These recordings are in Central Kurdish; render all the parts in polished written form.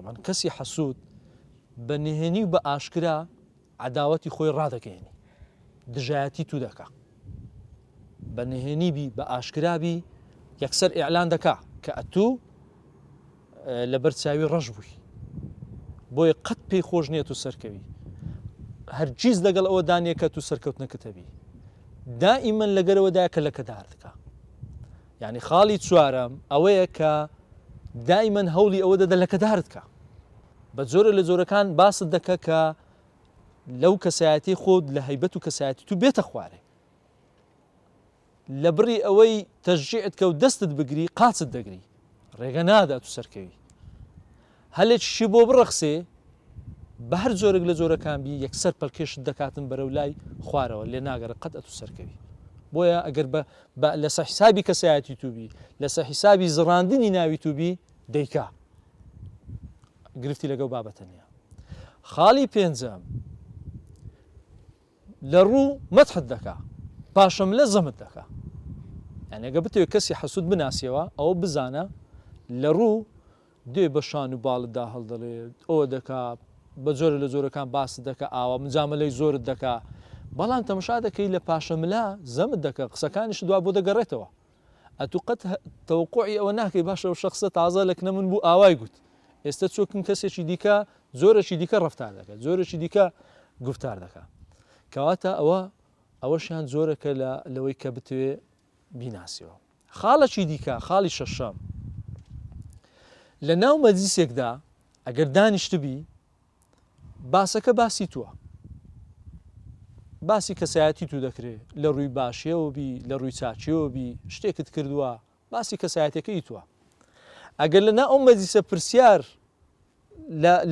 طبعا کەسی حەسوود بە نهێنی و بە ئاشکرا عەداوەتی خۆی ڕادەکەێنی، دژایەتی تو دەکا، بە نهێنیبی بە ئاشکرابی یەکسەر ئیعلان دەکا کە ئەتوو لەبەر چاوی ڕەش بووی، بۆیە قەت پێی خۆش نییە تو سەرکەوی، هەرگیز لەگەڵ ئەوە دانیە کە تو سەرکەوتنەکەتەبی، دائیمەن لەگەرەوەدایە کە لەکەدار دەکا. یعنی خاڵی چوارەم ئەوەیە کە دائیمەن هەوڵی ئەوە دەدە لەکەدارت کە، بە جۆرە لە جۆرەکان باست دەکە کە لەو کەسایەتی خۆت لە هەیبەت و کەسایەتی تو بێتە خوارێ، لە بڕی ئەوەی تەشجیعت کە و دەستت بگری قاچت دەگری، ڕێگە نادا تو سەرکەوی، هەلێکشی بۆ بڕەخسێ بە هەر جۆرێک لە جۆرەکان بی یەکسەر پەلکێشت دەکاتن بەرەو لای خوارەوە، لێ ناگەڕە قەت ئەتو سەرکەوی. بۆیە ئەگەر لەسەر حیسابی کەسایەتی توبی، لەسەر حیسابی زڕاندنی ناوی توبی دەیکا، گرفتی لەگەڵ بابەتە نییە. خاڵی پێنجەم لە ڕوو مەدحت دەکا، پاشەم لە زەمت دەکا. یعنی ئەگە بتەوێت کەسی حەسوود بناسیەوە ئەوە بزانە لە ڕوو دوێ بە شان و باڵتدا هەڵدەڵێت، ئەوە دەکا، بە جۆرە لە جۆرەکان باست دەکە، ئاوا مجامەلەی زۆرت دەکا، بەڵام تەماشا دەکەی لە پاشەملا زەمت دەکە، قسەکانیش دوا بۆ دەگەڕێتەوە، ئەتوو قەت تەوەقوعی ئەوە ناکەی باشە و شەخصە تازە لەکنە من بوو ئاوای گوت، ئێستا چۆکن کەسێکی دیکە زۆرەشی دیکە ڕەفتار دەکات، زۆرەشی دیکە گفتار دەکات، کەواتە ئەوەشیان زۆرەکە لەوەی کە بتوێ بیناسیەوە. خاڵەکی دیکە، خاڵی شەشەم، لە ناو مەجلیسێکدا ئەگەر دانیشتبی باسەکە باسی تووە، باسی کەسایەتی تو دەکرێت، لە ڕووی باشیەوە بی، لە ڕووی چاچیەوە بی، شتێکت کردووە باسی کەسایەتەکەی تووە. ئەگەر لەنا ئەو مەجلیسە پرسیار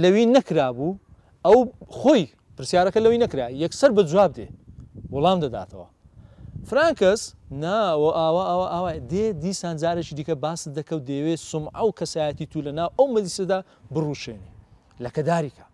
لەوی نەکرابوو، ئەو خۆی پرسیارەکە لەوی نەکرا، یەکسەر بە جواب دێ، وەڵام دەداتەوە. فرانکەس ناوە ئاوا دێ دیسان جارێکی دیکە باست دەکە و دەیەوێت سومعە و کەسایەتی تو لەناو ئەو مەجلیسەدا بڕوشێنی، لەکەداریکە.